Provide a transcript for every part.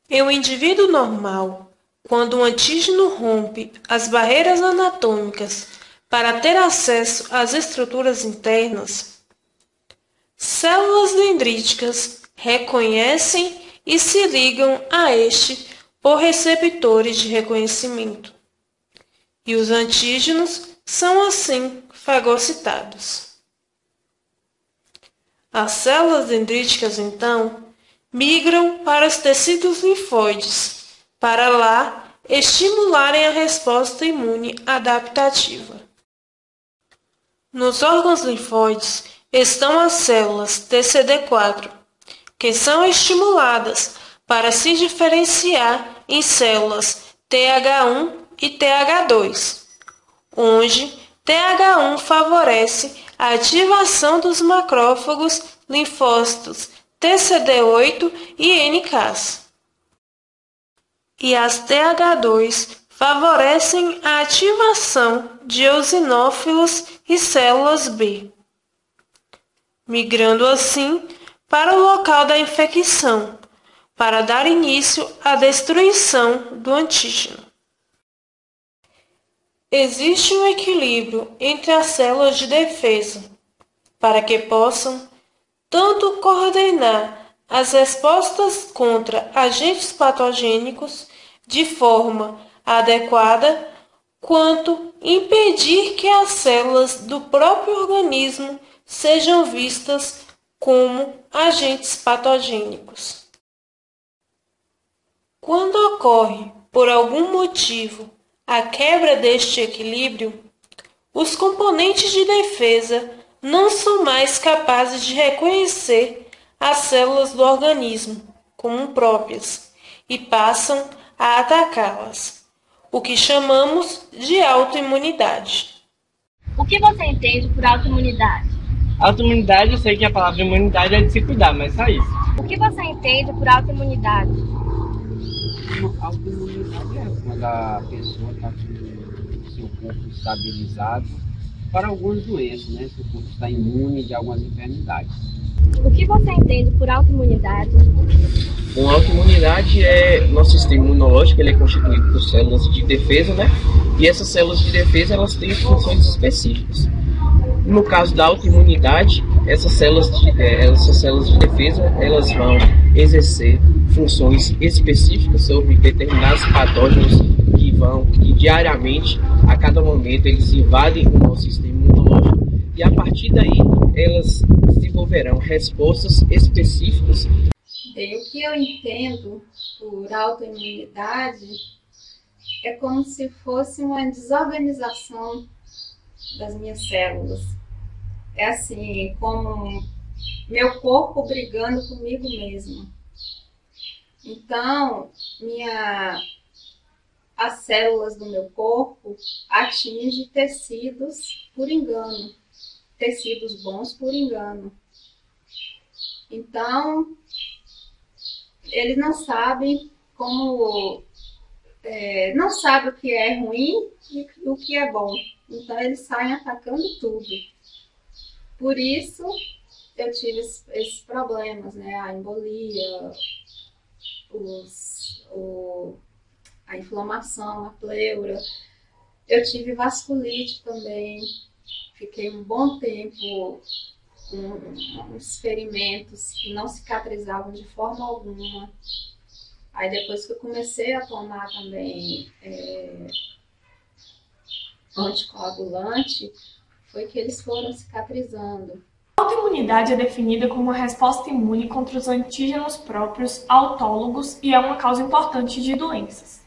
Em um indivíduo normal, quando um antígeno rompe as barreiras anatômicas para ter acesso às estruturas internas, células dendríticas reconhecem e se ligam a este por receptores de reconhecimento, e os antígenos são assim fagocitados. As células dendríticas, então, migram para os tecidos linfóides, para lá estimularem a resposta imune adaptativa. Nos órgãos linfóides estão as células TCD4, que são estimuladas para se diferenciar em células TH1 e TH2, onde TH1 favorece a ativação dos macrófagos linfócitos TCD8 e NKs. E as TH2 favorecem a ativação de eosinófilos e células B, migrando assim para o local da infecção, para dar início à destruição do antígeno. Existe um equilíbrio entre as células de defesa, para que possam tanto coordenar as respostas contra agentes patogênicos de forma adequada, quanto impedir que as células do próprio organismo sejam vistas como agentes patogênicos. Quando ocorre, por algum motivo, a quebra deste equilíbrio, os componentes de defesa não são mais capazes de reconhecer as células do organismo como próprias e passam a atacá-las, o que chamamos de autoimunidade. O que você entende por autoimunidade? Autoimunidade, eu sei que a palavra imunidade é de se cuidar, mas só isso. O que você entende por autoimunidade? Autoimunidade é quando a pessoa está com o seu corpo estabilizado para algumas doenças, né? Seu corpo está imune de algumas enfermidades. O que você entende por autoimunidade? Uma autoimunidade é nosso sistema imunológico, ele é constituído por células de defesa, né? E essas células de defesa, elas têm funções específicas. No caso da autoimunidade, essas células de defesa, elas vão exercer funções específicas sobre determinados patógenos que diariamente, a cada momento, eles invadem o nosso sistema imunológico e a partir daí elas desenvolverão respostas específicas. Bem, o que eu entendo por autoimunidade é como se fosse uma desorganização das minhas células. É assim, como meu corpo brigando comigo mesmo. Então, as células do meu corpo atingem tecidos por engano, tecidos bons por engano. Então, eles não sabem não sabem o que é ruim e o que é bom. Então, eles saem atacando tudo. Por isso, eu tive esses problemas, né? A embolia, a inflamação, a pleura. Eu tive vasculite também. Fiquei um bom tempo com uns ferimentos que não cicatrizavam de forma alguma. Aí depois que eu comecei a tomar também anticoagulante, foi que eles foram cicatrizando. A autoimunidade é definida como uma resposta imune contra os antígenos próprios autólogos e é uma causa importante de doenças.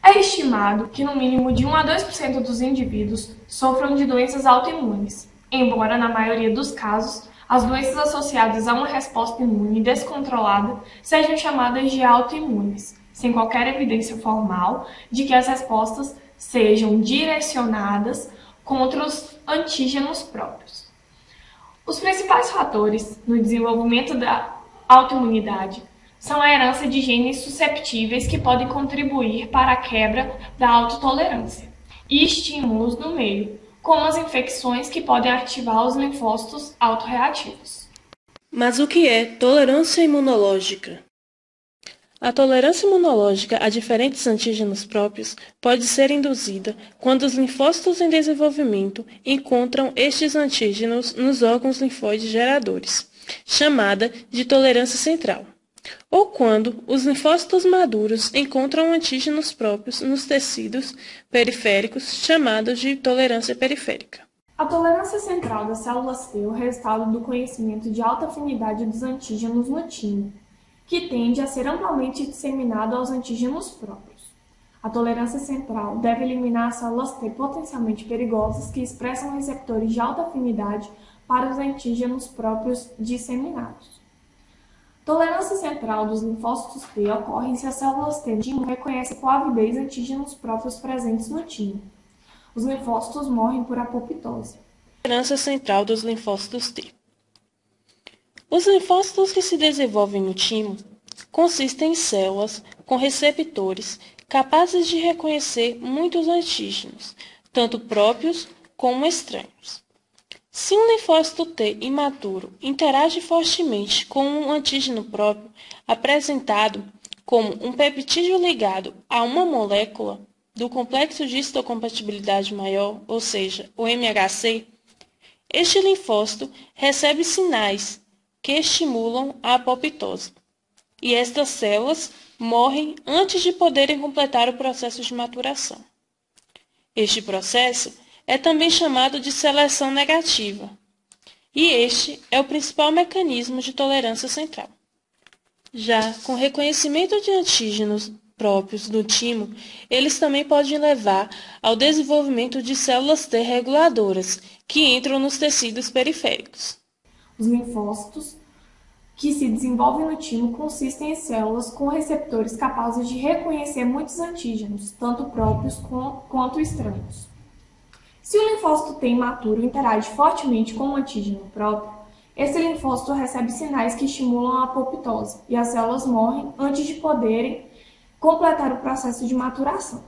É estimado que no mínimo de 1 a 2% dos indivíduos sofram de doenças autoimunes, embora na maioria dos casos as doenças associadas a uma resposta imune descontrolada sejam chamadas de autoimunes, sem qualquer evidência formal de que as respostas sejam direcionadas contra os antígenos próprios. Os principais fatores no desenvolvimento da autoimunidade são a herança de genes susceptíveis que podem contribuir para a quebra da autotolerância e estímulos no meio, como as infecções que podem ativar os linfócitos autorreativos. Mas o que é tolerância imunológica? A tolerância imunológica a diferentes antígenos próprios pode ser induzida quando os linfócitos em desenvolvimento encontram estes antígenos nos órgãos linfóides geradores, chamada de tolerância central, ou quando os linfócitos maduros encontram antígenos próprios nos tecidos periféricos, chamados de tolerância periférica. A tolerância central das células T é o resultado do conhecimento de alta afinidade dos antígenos no timo, que tende a ser amplamente disseminado aos antígenos próprios. A tolerância central deve eliminar as células T potencialmente perigosas que expressam receptores de alta afinidade para os antígenos próprios disseminados. Tolerância central dos linfócitos T ocorre se as células T do timo reconhecem com avidez antígenos próprios presentes no timo. Os linfócitos morrem por apoptose. Tolerância central dos linfócitos T. Os linfócitos que se desenvolvem no timo consistem em células com receptores capazes de reconhecer muitos antígenos, tanto próprios como estranhos. Se um linfócito T imaturo interage fortemente com um antígeno próprio apresentado como um peptídeo ligado a uma molécula do complexo de histocompatibilidade maior, ou seja, o MHC, este linfócito recebe sinais que estimulam a apoptose, e estas células morrem antes de poderem completar o processo de maturação. Este processo é também chamado de seleção negativa, e este é o principal mecanismo de tolerância central. Já com reconhecimento de antígenos próprios do timo, eles também podem levar ao desenvolvimento de células T reguladoras, que entram nos tecidos periféricos. Os linfócitos que se desenvolvem no timo consistem em células com receptores capazes de reconhecer muitos antígenos, tanto próprios quanto estranhos. Se o linfócito T imaturo interage fortemente com um antígeno próprio, esse linfócito recebe sinais que estimulam a apoptose e as células morrem antes de poderem completar o processo de maturação.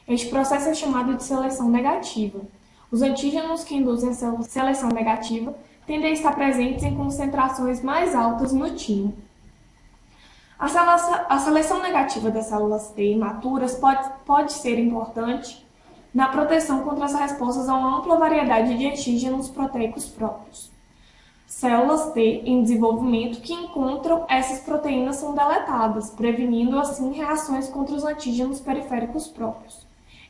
Este processo é chamado de seleção negativa. Os antígenos que induzem a seleção negativa tendem a estar presentes em concentrações mais altas no timo. A seleção negativa das células T imaturas pode ser importante na proteção contra as respostas a uma ampla variedade de antígenos proteicos próprios. Células T em desenvolvimento que encontram essas proteínas são deletadas, prevenindo assim reações contra os antígenos periféricos próprios.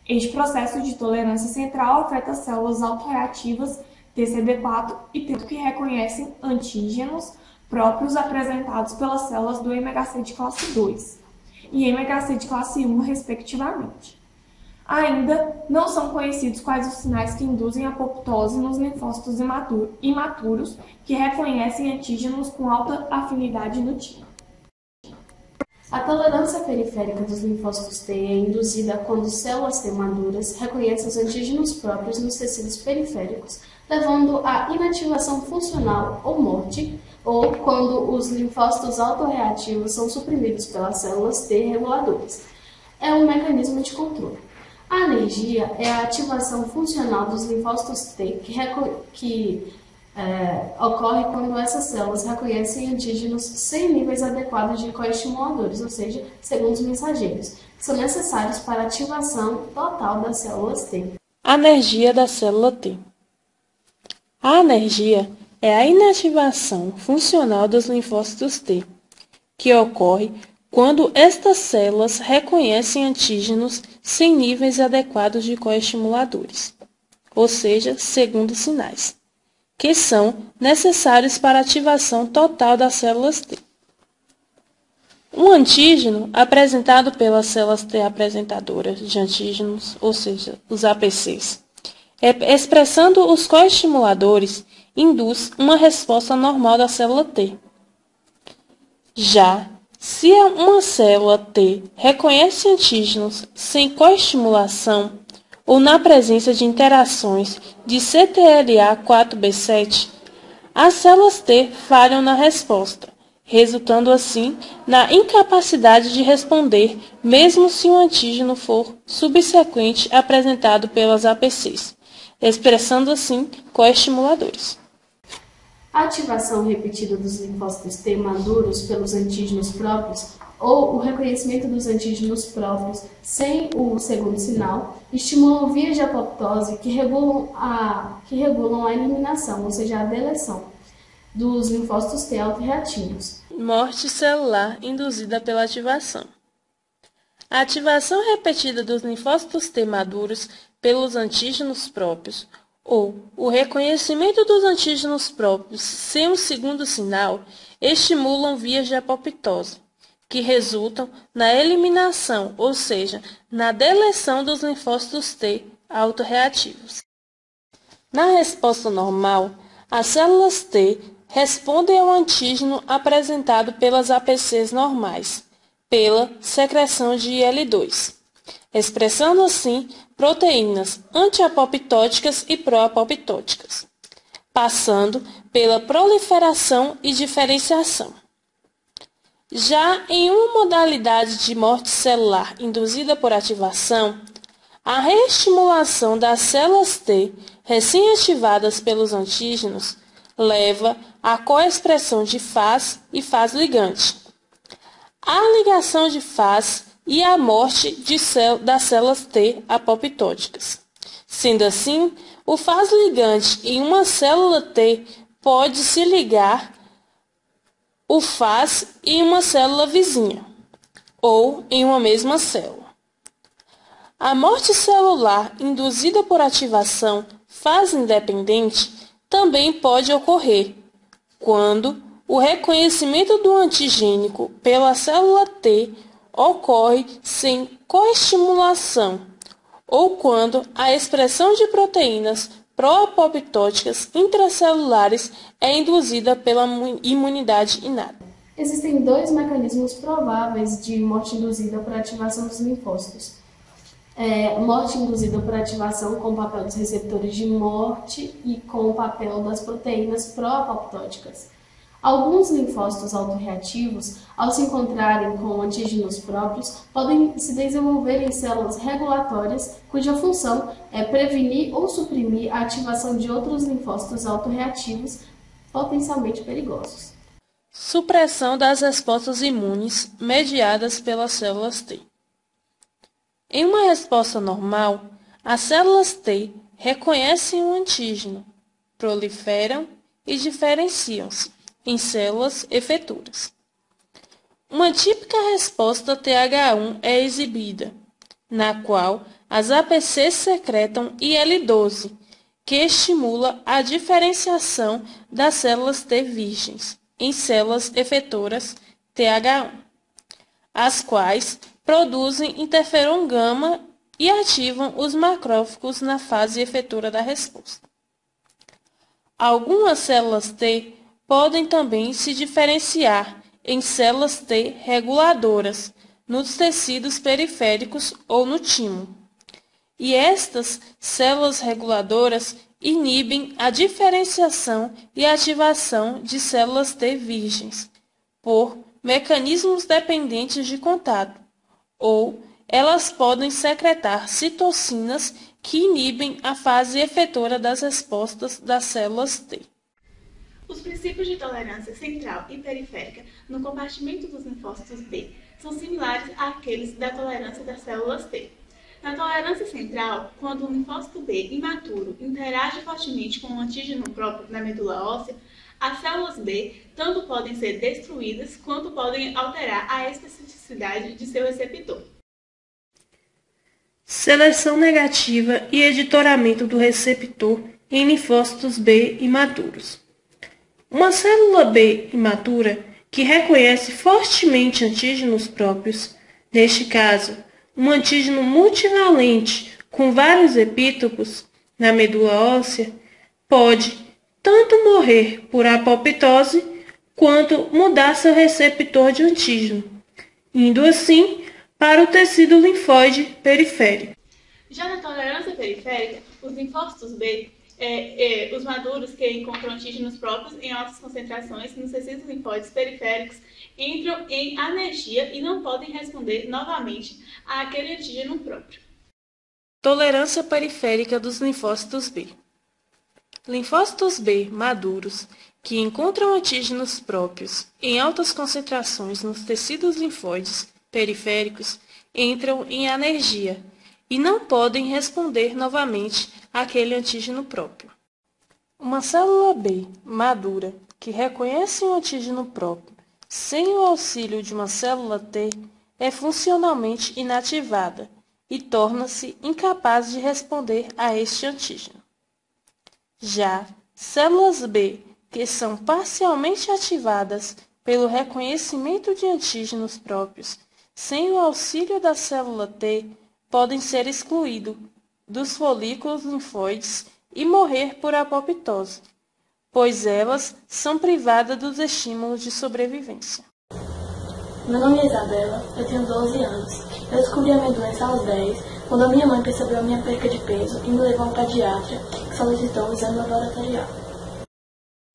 Este processo de tolerância central afeta as células autorreativas TCD4 e T que reconhecem antígenos próprios apresentados pelas células do MHC de classe 2 e MHC de classe 1, respectivamente. Ainda não são conhecidos quais os sinais que induzem a apoptose nos linfócitos imaturos que reconhecem antígenos com alta afinidade no timo. A tolerância periférica dos linfócitos T é induzida quando células T maduras reconhecem os antígenos próprios nos tecidos periféricos, levando à inativação funcional ou morte, ou quando os linfócitos autorreativos são suprimidos pelas células T reguladoras. É um mecanismo de controle. A anergia é a ativação funcional dos linfócitos T que ocorre quando essas células reconhecem antígenos sem níveis adequados de coestimuladores, ou seja, segundo os mensageiros, que são necessários para a ativação total das células T. Anergia da célula T. A anergia é a inativação funcional dos linfócitos T, que ocorre quando estas células reconhecem antígenos sem níveis adequados de coestimuladores, ou seja, segundo sinais, que são necessários para a ativação total das células T. Um antígeno apresentado pelas células T apresentadoras de antígenos, ou seja, os APCs, expressando os coestimuladores, induz uma resposta normal da célula T. Já se uma célula T reconhece antígenos sem coestimulação ou na presença de interações de CTLA4B7, as células T falham na resposta, resultando assim na incapacidade de responder, mesmo se o antígeno for subsequente apresentado pelas APCs, expressando assim coestimuladores. A ativação repetida dos linfócitos T maduros pelos antígenos próprios ou o reconhecimento dos antígenos próprios sem o segundo sinal, estimulam vias de apoptose que regulam a eliminação, ou seja, a deleção, dos linfócitos T autoreativos. Morte celular induzida pela ativação. A ativação repetida dos linfócitos T maduros pelos antígenos próprios, ou o reconhecimento dos antígenos próprios sem um segundo sinal, estimulam vias de apoptose, que resultam na eliminação, ou seja, na deleção dos linfócitos T autorreativos. Na resposta normal, as células T respondem ao antígeno apresentado pelas APCs normais, pela secreção de IL-2, expressando assim proteínas antiapoptóticas e pró-apoptóticas, passando pela proliferação e diferenciação. Já em uma modalidade de morte celular induzida por ativação, a reestimulação das células T recém-ativadas pelos antígenos leva à coexpressão de Fas e Fas ligante, a ligação de Fas e a morte das células T apoptóticas. Sendo assim, o Fas ligante em uma célula T pode se ligar o Fas em uma célula vizinha, ou em uma mesma célula. A morte celular induzida por ativação Fas independente também pode ocorrer quando o reconhecimento do antigênico pela célula T ocorre sem coestimulação, ou quando a expressão de proteínas pró-apoptóticas intracelulares é induzida pela imunidade inata. Existem dois mecanismos prováveis de morte induzida por ativação dos linfócitos. Morte induzida por ativação com o papel dos receptores de morte e com o papel das proteínas pró-apoptóticas. Alguns linfócitos autorreativos, ao se encontrarem com antígenos próprios, podem se desenvolver em células regulatórias, cuja função é prevenir ou suprimir a ativação de outros linfócitos autorreativos potencialmente perigosos. Supressão das respostas imunes mediadas pelas células T. Em uma resposta normal, as células T reconhecem o antígeno, proliferam e diferenciam-se em células efetoras. Uma típica resposta TH1 é exibida, na qual as APCs secretam IL-12, que estimula a diferenciação das células T virgens em células efetoras TH1, as quais produzem interferon gama e ativam os macrófagos na fase efetora da resposta. Algumas células T podem também se diferenciar em células T reguladoras nos tecidos periféricos ou no timo. E estas células reguladoras inibem a diferenciação e ativação de células T virgens por mecanismos dependentes de contato, ou elas podem secretar citocinas que inibem a fase efetora das respostas das células T. Os princípios de tolerância central e periférica no compartimento dos linfócitos B são similares àqueles da tolerância das células T. Na tolerância central, quando o linfócito B imaturo interage fortemente com o antígeno próprio na medula óssea, as células B tanto podem ser destruídas quanto podem alterar a especificidade de seu receptor. Seleção negativa e editoramento do receptor em linfócitos B imaturos. Uma célula B imatura que reconhece fortemente antígenos próprios, neste caso, um antígeno multivalente com vários epítopos na medula óssea, pode tanto morrer por apoptose quanto mudar seu receptor de antígeno, indo assim para o tecido linfóide periférico. Já na tolerância periférica, os linfócitos B, os maduros que encontram antígenos próprios em altas concentrações nos tecidos linfóides periféricos, entram em anergia e não podem responder novamente àquele antígeno próprio. Tolerância periférica dos linfócitos B. Linfócitos B maduros que encontram antígenos próprios em altas concentrações nos tecidos linfóides periféricos entram em anergia e não podem responder novamente àquele antígeno próprio. Uma célula B madura que reconhece um antígeno próprio sem o auxílio de uma célula T é funcionalmente inativada e torna-se incapaz de responder a este antígeno. Já células B que são parcialmente ativadas pelo reconhecimento de antígenos próprios sem o auxílio da célula T podem ser excluídos dos folículos linfóides e morrer por apoptose, pois elas são privadas dos estímulos de sobrevivência. Meu nome é Isabela, eu tenho 12 anos. Eu descobri a minha doença aos 10, quando a minha mãe percebeu a minha perca de peso e me levou a um pediatra, que solicitou um exame laboratorial.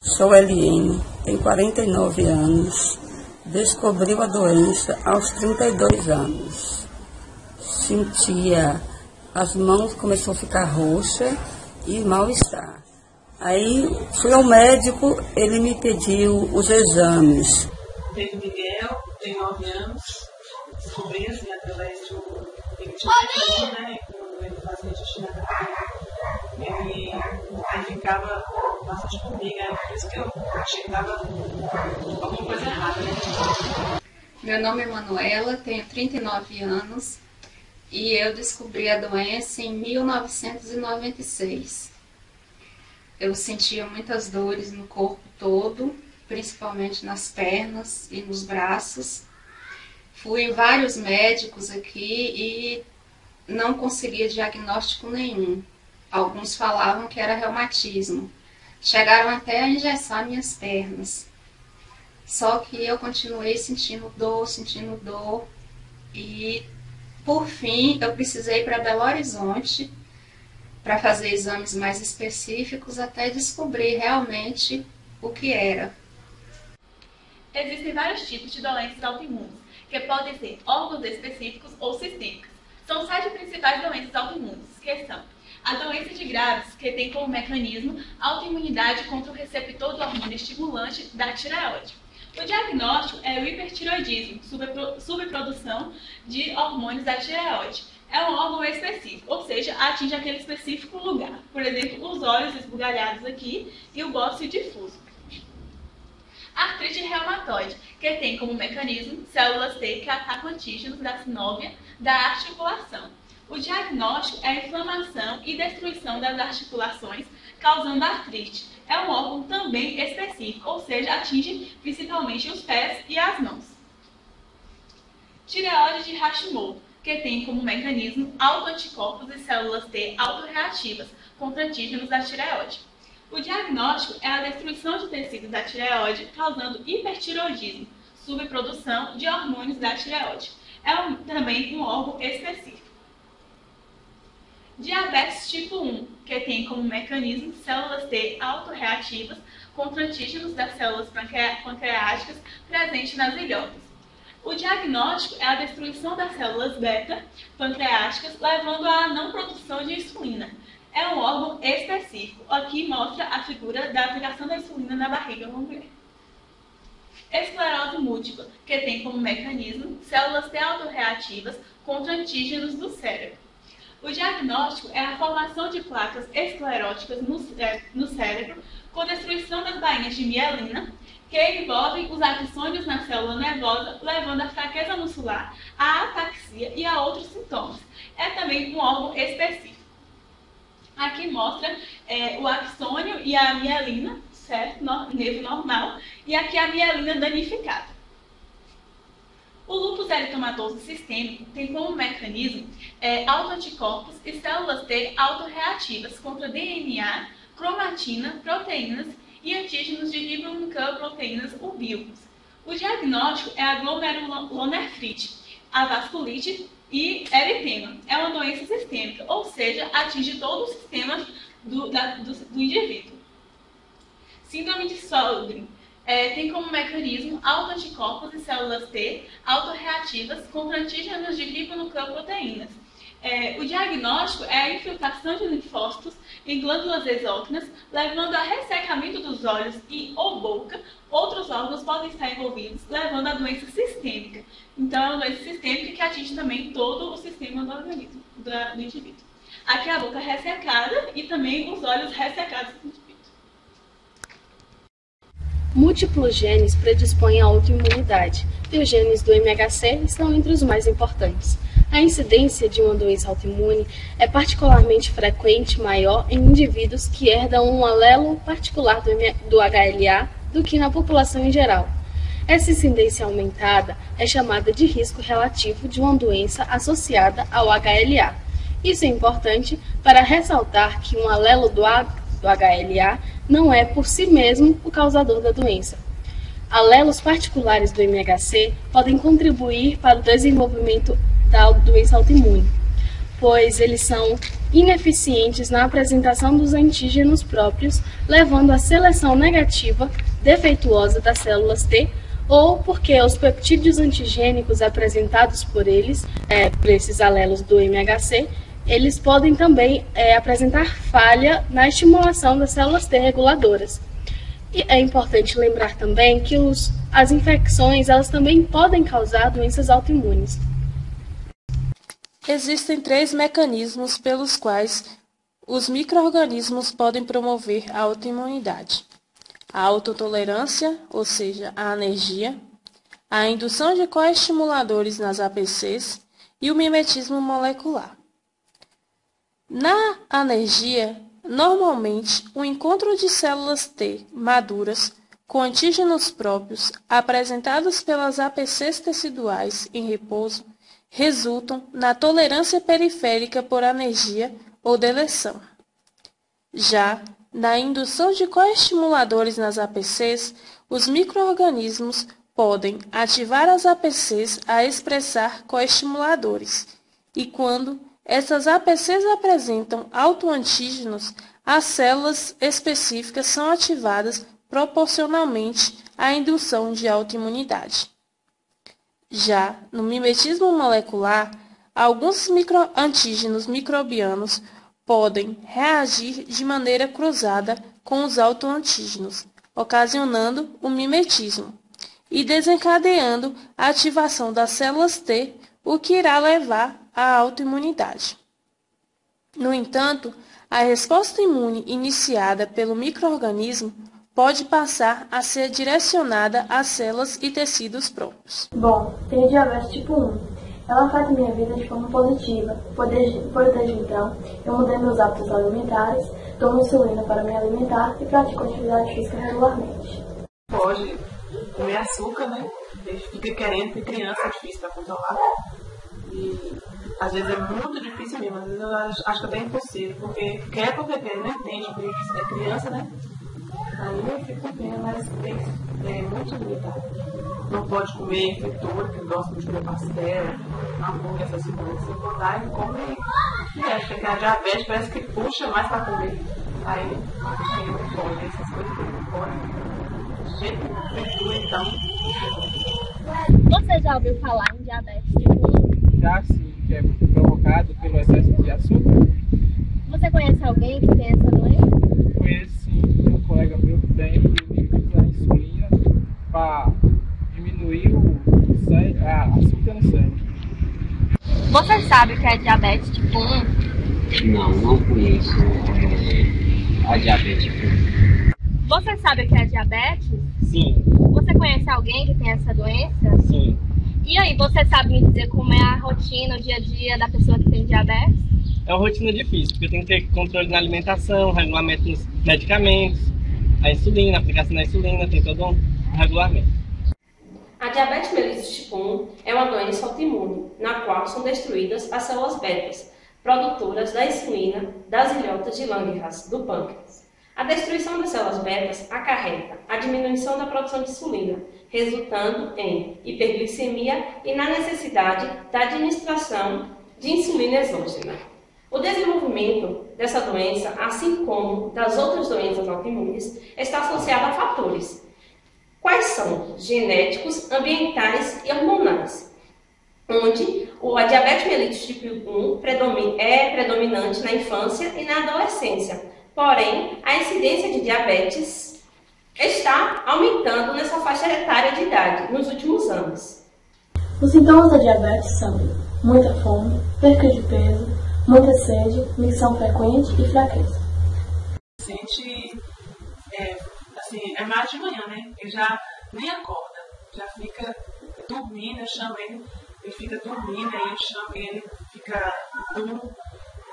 Sou Eliene, tenho 49 anos. Descobriu a doença aos 32 anos. Sentia as mãos, começou a ficar roxa e mal-estar. Aí fui ao médico, ele me pediu os exames. Tenho Miguel, tenho 9 anos, descobri assim através de um tipo, né, quando ele fazia xixi na cadeira. Ele aí ficava bastante comigo, por isso que eu achei que estava alguma coisa errada, né? Meu nome é Manuela, tenho 39 anos e eu descobri a doença em 1996. Eu sentia muitas dores no corpo todo, principalmente nas pernas e nos braços. Fui em vários médicos aqui e não conseguia diagnóstico nenhum. Alguns falavam que era reumatismo. Chegaram até a engessar minhas pernas. Só que eu continuei sentindo dor e, por fim, eu precisei ir para Belo Horizonte para fazer exames mais específicos até descobrir realmente o que era. Existem vários tipos de doenças autoimunes, que podem ser órgãos específicos ou sistêmicas. São 7 principais doenças autoimunes, que são a doença de Graves, que tem como mecanismo a autoimunidade contra o receptor do hormônio estimulante da tireoide. O diagnóstico é o hipertireoidismo, subprodução de hormônios da tireoide. É um órgão específico, ou seja, atinge aquele específico lugar. Por exemplo, os olhos esbugalhados aqui e o bócio difuso. Artrite reumatoide, que tem como mecanismo células T que atacam antígenos da sinóvia da articulação. O diagnóstico é a inflamação e destruição das articulações, causando artrite. É um órgão também específico, ou seja, atinge principalmente os pés e as mãos. Tireoide de Hashimoto, que tem como mecanismo autoanticorpos e células T autorreativas contra antígenos da tireoide. O diagnóstico é a destruição de tecidos da tireoide, causando hipertireoidismo, subprodução de hormônios da tireoide. É também um órgão específico. Diabetes tipo 1, que tem como mecanismo células T autorreativas contra antígenos das células pancreáticas presentes nas ilhotas. O diagnóstico é a destruição das células beta pancreáticas, levando à não produção de insulina. É um órgão específico. Aqui mostra a figura da aplicação da insulina na barriga da mulher. Esclerose múltipla, que tem como mecanismo células T autorreativas contra antígenos do cérebro. O diagnóstico é a formação de placas escleróticas no cérebro com destruição das bainhas de mielina, que envolvem os axônios na célula nervosa, levando à fraqueza muscular, à ataxia e a outros sintomas. É também um órgão específico. Aqui mostra o axônio e a mielina, certo? Nervo normal, e aqui a mielina danificada. O lúpus eritematoso sistêmico tem como mecanismo autoanticorpos e células T autorreativas contra DNA, cromatina, proteínas e antígenos de ribonucleoproteínas ubíquas. O diagnóstico é a glomerulonefrite, a vasculite e eritema. É uma doença sistêmica, ou seja, atinge todo o sistema do indivíduo. Síndrome de Sjögren. Tem como mecanismo autoanticorpos e células T autorreativas contra antígenos de ribonucleoproteínas. O diagnóstico é a infiltração de linfócitos em glândulas exócrinas, levando a ressecamento dos olhos e ou boca. Outros órgãos podem estar envolvidos, levando a doença sistêmica. Então, é uma doença sistêmica que atinge também todo o sistema do organismo, do indivíduo. Aqui a boca ressecada e também os olhos ressecados do indivíduo. Múltiplos genes predispõem à autoimunidade, e os genes do MHC estão entre os mais importantes. A incidência de uma doença autoimune é particularmente frequente maior em indivíduos que herdam um alelo particular do HLA do que na população em geral. Essa incidência aumentada é chamada de risco relativo de uma doença associada ao HLA. Isso é importante para ressaltar que um alelo do HLA não é por si mesmo o causador da doença. Alelos particulares do MHC podem contribuir para o desenvolvimento da doença autoimune, pois eles são ineficientes na apresentação dos antígenos próprios, levando à seleção negativa defeituosa das células T, ou porque os peptídeos antigênicos apresentados por esses alelos do MHC, eles podem também apresentar falha na estimulação das células T reguladoras. E é importante lembrar também que as infecções elas também podem causar doenças autoimunes. Existem 3 mecanismos pelos quais os micro-organismos podem promover a autoimunidade: a autotolerância, ou seja, a anergia, a indução de coestimuladores nas APCs e o mimetismo molecular. Na anergia, normalmente, o encontro de células T maduras com antígenos próprios apresentados pelas APCs teciduais em repouso resultam na tolerância periférica por anergia ou deleção. Já na indução de coestimuladores nas APCs, os micro-organismos podem ativar as APCs a expressar coestimuladores, e quando essas APCs apresentam autoantígenos, as células específicas são ativadas proporcionalmente à indução de autoimunidade. Já no mimetismo molecular, alguns antígenos microbianos podem reagir de maneira cruzada com os autoantígenos, ocasionando o mimetismo e desencadeando a ativação das células T, o que irá levar à autoimunidade. No entanto, a resposta imune iniciada pelo micro-organismo pode passar a ser direcionada às células e tecidos próprios. Bom, tenho diabetes tipo 1. Ela afeta minha vida de forma positiva, pois desde então eu mudei meus hábitos alimentares, tomo insulina para me alimentar e pratico atividade física regularmente. Pode comer açúcar, né? Fica querendo, porque criança é difícil para controlar. E às vezes é muito difícil mesmo, às vezes eu acho que é bem impossível, porque quer, não entende, porque é criança, né? Aí eu fico vendo, mas tem muito limitado. Não pode comer fritura, que gosta de comer pastel, hambúrguer, essas coisas. Se for dar, ele come e acha que a diabetes parece que puxa mais para comer. Aí não pode, essas coisas não pode. Jeito de fritura, então. Você já ouviu falar em diabetes tipo 1? Já sim, que é provocado pelo excesso de açúcar. Você conhece alguém que tem essa doença? Conheço sim, um colega meu que tem que usa a insulina para diminuir a açúcar no sangue. Você sabe o que é diabetes tipo 1? Não conheço a diabetes tipo 1. Você sabe o que é diabetes? Sim. Você conhece alguém que tem essa doença? Sim. E aí, você sabe me dizer como é a rotina, o dia a dia da pessoa que tem diabetes? É uma rotina difícil, porque tem que ter controle na alimentação, regulamento nos medicamentos, a insulina, a aplicação da insulina, tem todo um regulamento. A diabetes mellitus tipo 1 é uma doença autoimune, na qual são destruídas as células betas, produtoras da insulina das ilhotas de Langerhans, do pâncreas. A destruição das células betas acarreta a diminuição da produção de insulina, resultando em hiperglicemia e na necessidade da administração de insulina exógena. O desenvolvimento dessa doença, assim como das outras doenças autoimunes, está associado a fatores. Quais são? Genéticos, ambientais e hormonais, onde a diabetes mellitus tipo 1 é predominante na infância e na adolescência. Porém, a incidência de diabetes está aumentando nessa faixa etária de idade nos últimos anos. Os sintomas da diabetes são muita fome, perca de peso, muita sede, micção frequente e fraqueza. O paciente, é mais de manhã, né? Ele já nem acorda, já fica dormindo, eu chamo ele fica dormindo, aí eu chamo ele fica duro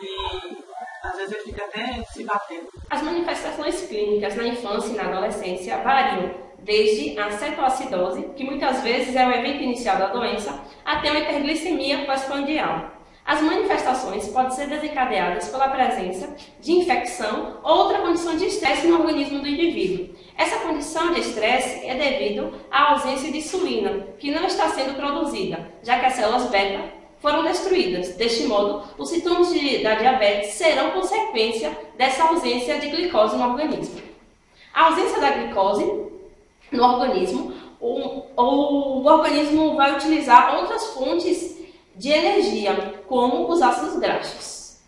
e às vezes ele fica até se batendo. As manifestações clínicas na infância e na adolescência variam desde a cetoacidose, que muitas vezes é o evento inicial da doença, até uma hiperglicemia pós-prandial. As manifestações podem ser desencadeadas pela presença de infecção ou outra condição de estresse no organismo do indivíduo. Essa condição de estresse é devido à ausência de insulina, que não está sendo produzida, já que as células beta foram destruídas. Deste modo, os sintomas da diabetes serão consequência dessa ausência de glicose no organismo. A ausência da glicose no organismo, o organismo vai utilizar outras fontes de energia, como os ácidos graxos.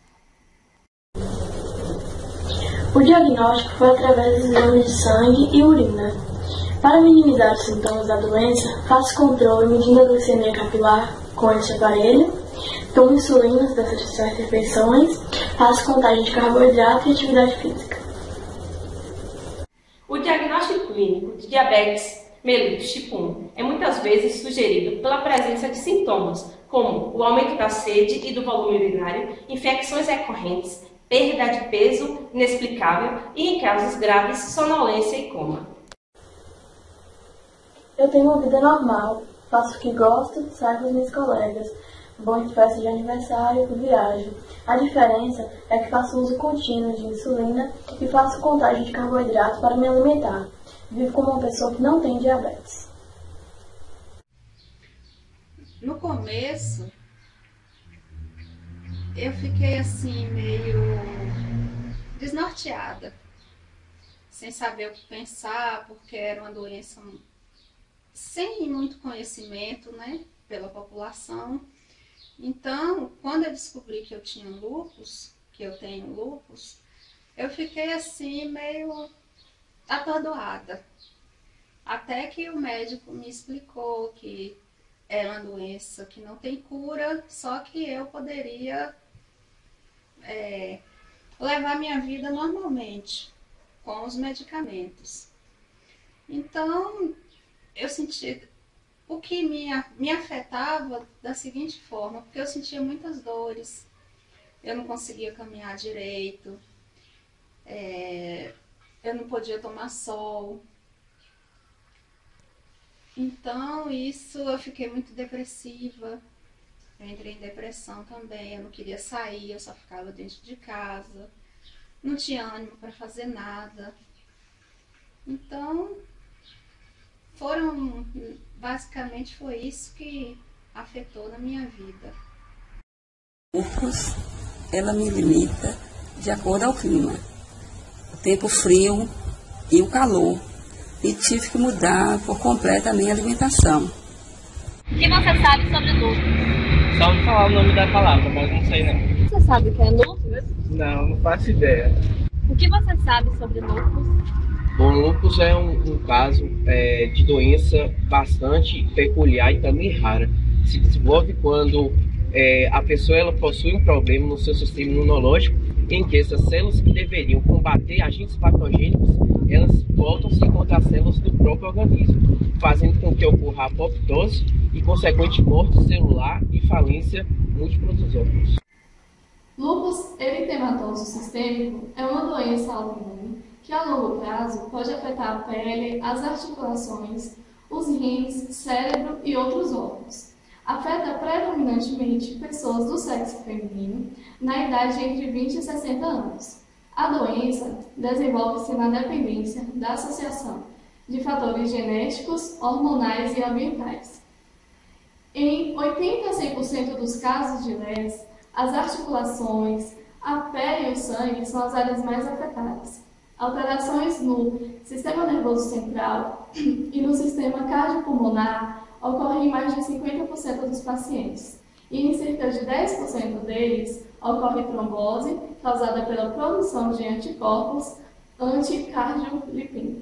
O diagnóstico foi através dos exames de sangue e urina. Para minimizar os sintomas da doença, faço controle medindo a glicemia capilar com este aparelho, tomo insulinas para satisfazer as refeições, faço contagem de carboidrato e atividade física. O diagnóstico clínico de diabetes mellitus tipo 1 é muitas vezes sugerido pela presença de sintomas, como o aumento da sede e do volume urinário, infecções recorrentes, perda de peso inexplicável e, em casos graves, sonolência e coma. Eu tenho uma vida normal, faço o que gosto, saio com os meus colegas, vou em festa de aniversário e viajo. A diferença é que faço uso contínuo de insulina e faço contagem de carboidrato para me alimentar. Vivo como uma pessoa que não tem diabetes. No começo, eu fiquei assim, meio desnorteada, sem saber o que pensar, porque era uma doença sem muito conhecimento, né, pela população. Então, quando eu descobri que eu tinha lúpus, que eu tenho lúpus, eu fiquei assim, meio atordoada. Até que o médico me explicou que é uma doença que não tem cura, só que eu poderia levar minha vida normalmente, com os medicamentos. Então, eu senti o que me afetava da seguinte forma, porque eu sentia muitas dores, eu não conseguia caminhar direito, eu não podia tomar sol. Então, isso, eu fiquei muito depressiva, eu entrei em depressão também, eu não queria sair, eu só ficava dentro de casa, não tinha ânimo para fazer nada. Então, basicamente foi isso que afetou na minha vida. O lúpus, ela me limita de acordo ao clima, o tempo frio e o calor. E tive que mudar por completo a minha alimentação. O que você sabe sobre lúpus? Só ouvi falar o nome da palavra, mas não sei não. Você sabe o que é lúpus? Não faço ideia. O que você sabe sobre lúpus? Bom, lúpus é um caso de doença bastante peculiar e também rara. Se desenvolve quando a pessoa ela possui um problema no seu sistema imunológico, em que essas células que deveriam combater agentes patogênicos, elas voltam-se contra as células do próprio organismo, fazendo com que ocorra a apoptose e consequente morte celular e falência múltipla dos órgãos. Lúpus eritematoso sistêmico é uma doença autoimune que a longo prazo pode afetar a pele, as articulações, os rins, cérebro e outros órgãos. Afeta predominantemente pessoas do sexo feminino na idade entre 20 e 60 anos. A doença desenvolve-se na dependência da associação de fatores genéticos, hormonais e ambientais. Em 80 a 100% dos casos de LES, as articulações, a pele e o sangue são as áreas mais afetadas. Alterações no sistema nervoso central e no sistema cardiopulmonar ocorrem em mais de 50% dos pacientes. e em cerca de 10% deles ocorre trombose causada pela produção de anticorpos anticardiolipina.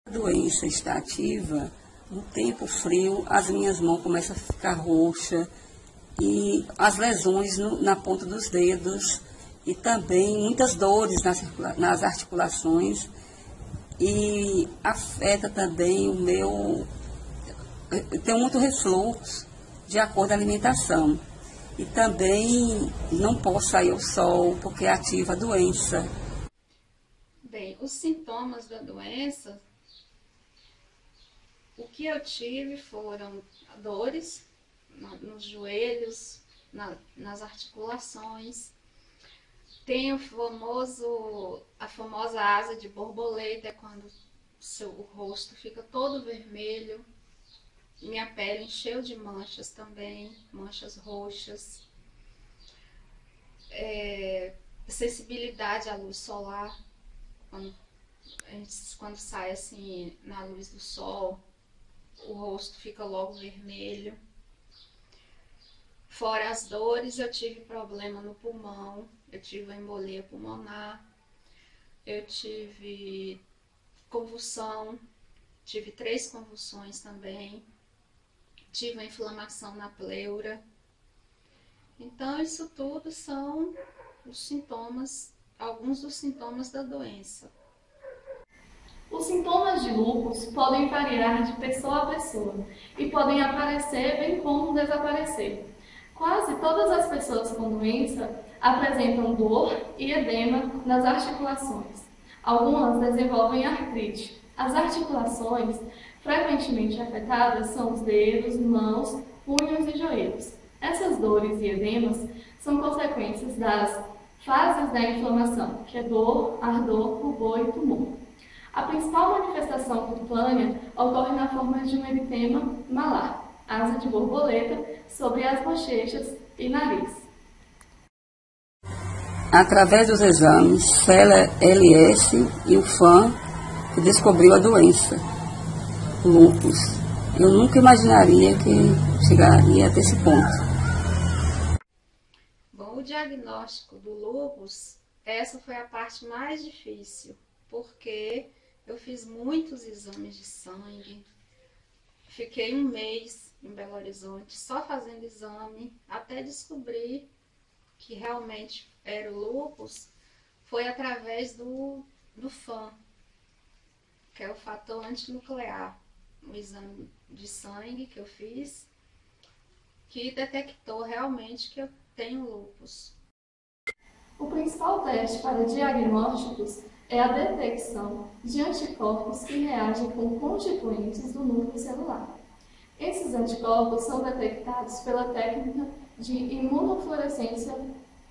A doença está ativa, no tempo frio, as minhas mãos começam a ficar roxas e as lesões na ponta dos dedos e também muitas dores nas articulações e afeta também o meu... Eu tenho muito refluxo de acordo com a alimentação e também não posso sair ao sol porque ativa a doença. Bem, os sintomas da doença, o que eu tive foram dores nos joelhos, nas articulações. Tem a famosa asa de borboleta, é quando o rosto fica todo vermelho. Minha pele encheu de manchas também, manchas roxas. Sensibilidade à luz solar, quando sai assim na luz do sol, o rosto fica logo vermelho. Fora as dores, eu tive problema no pulmão, eu tive embolia pulmonar, eu tive convulsão, tive 3 convulsões também, tive uma inflamação na pleura. Então, isso tudo são os sintomas, alguns dos sintomas da doença. Os sintomas de lúpus podem variar de pessoa a pessoa e podem aparecer bem como desaparecer. Quase todas as pessoas com doença apresentam dor e edema nas articulações. Algumas desenvolvem artrite. As articulações frequentemente afetadas são os dedos, mãos, punhos e joelhos. Essas dores e edemas são consequências das fases da inflamação, que é dor, ardor, rubor e tumor. A principal manifestação cutânea ocorre na forma de um eritema malar, asa de borboleta, sobre as bochechas e nariz. Através dos exames CELA-LS e o FAM, que descobriu a doença, lúpus. Eu nunca imaginaria que chegaria até esse ponto. Bom, o diagnóstico do lúpus, essa foi a parte mais difícil, porque eu fiz muitos exames de sangue, fiquei 1 mês em Belo Horizonte só fazendo exame, até descobrir que realmente era o lúpus. Foi através do FAM, que é o fator antinuclear, um exame de sangue que eu fiz, que detectou realmente que eu tenho lúpus. O principal teste para diagnósticos é a detecção de anticorpos que reagem com constituintes do núcleo celular. Esses anticorpos são detectados pela técnica de imunofluorescência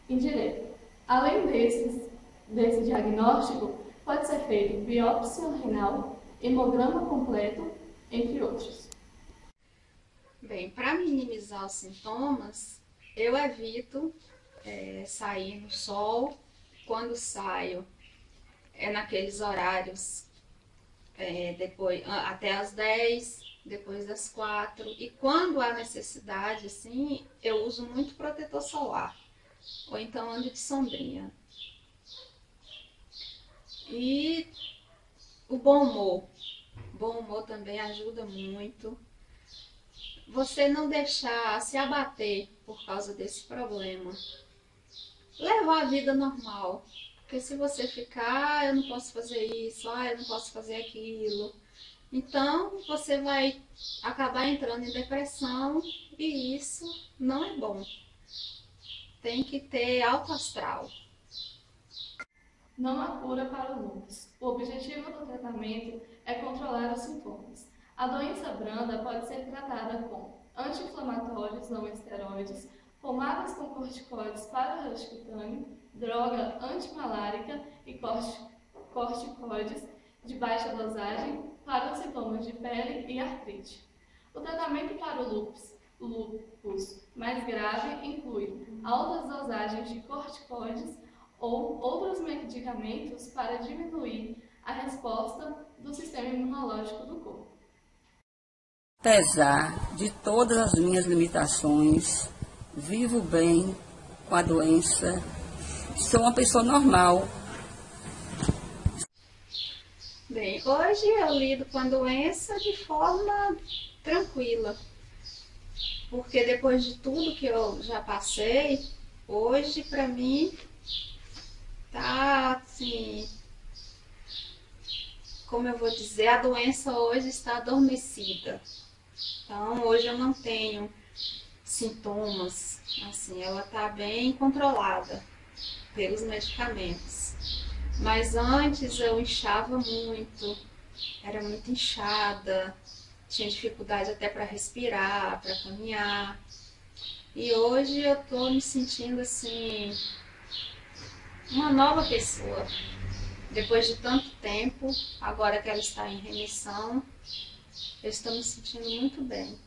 indireta. Além desse diagnóstico, pode ser feito biópsia renal, hemograma completo, entre outros. Bem, para minimizar os sintomas, eu evito sair no sol. Quando saio, é naqueles horários depois, até as 10, depois das 4. E quando há necessidade, assim, eu uso muito protetor solar, ou então ando de sombrinha. E o bom humor também ajuda muito. Você não deixar se abater por causa desse problema. Levar a vida normal. Porque se você ficar, eu não posso fazer isso, eu não posso fazer aquilo, então você vai acabar entrando em depressão e isso não é bom. Tem que ter alto astral. Não há cura para o lúpus. O objetivo do tratamento é controlar os sintomas. A doença branda pode ser tratada com anti-inflamatórios não esteroides, pomadas com corticoides para o rosto cutâneo, droga antimalárica e corticoides de baixa dosagem para os sintomas de pele e artrite. O tratamento para o lúpus mais grave inclui altas dosagens de corticoides ou outros medicamentos para diminuir a resposta do sistema imunológico do corpo. Apesar de todas as minhas limitações, vivo bem com a doença, sou uma pessoa normal. Bem, hoje eu lido com a doença de forma tranquila, porque depois de tudo que eu já passei, hoje para mim tá assim, como eu vou dizer, a doença hoje está adormecida. Então hoje eu não tenho sintomas, assim, ela tá bem controlada pelos medicamentos. Mas antes eu inchava muito, era muito inchada, tinha dificuldade até para respirar, para caminhar. E hoje eu tô me sentindo assim, uma nova pessoa. Depois de tanto tempo, agora que ela está em remissão, eu estou me sentindo muito bem.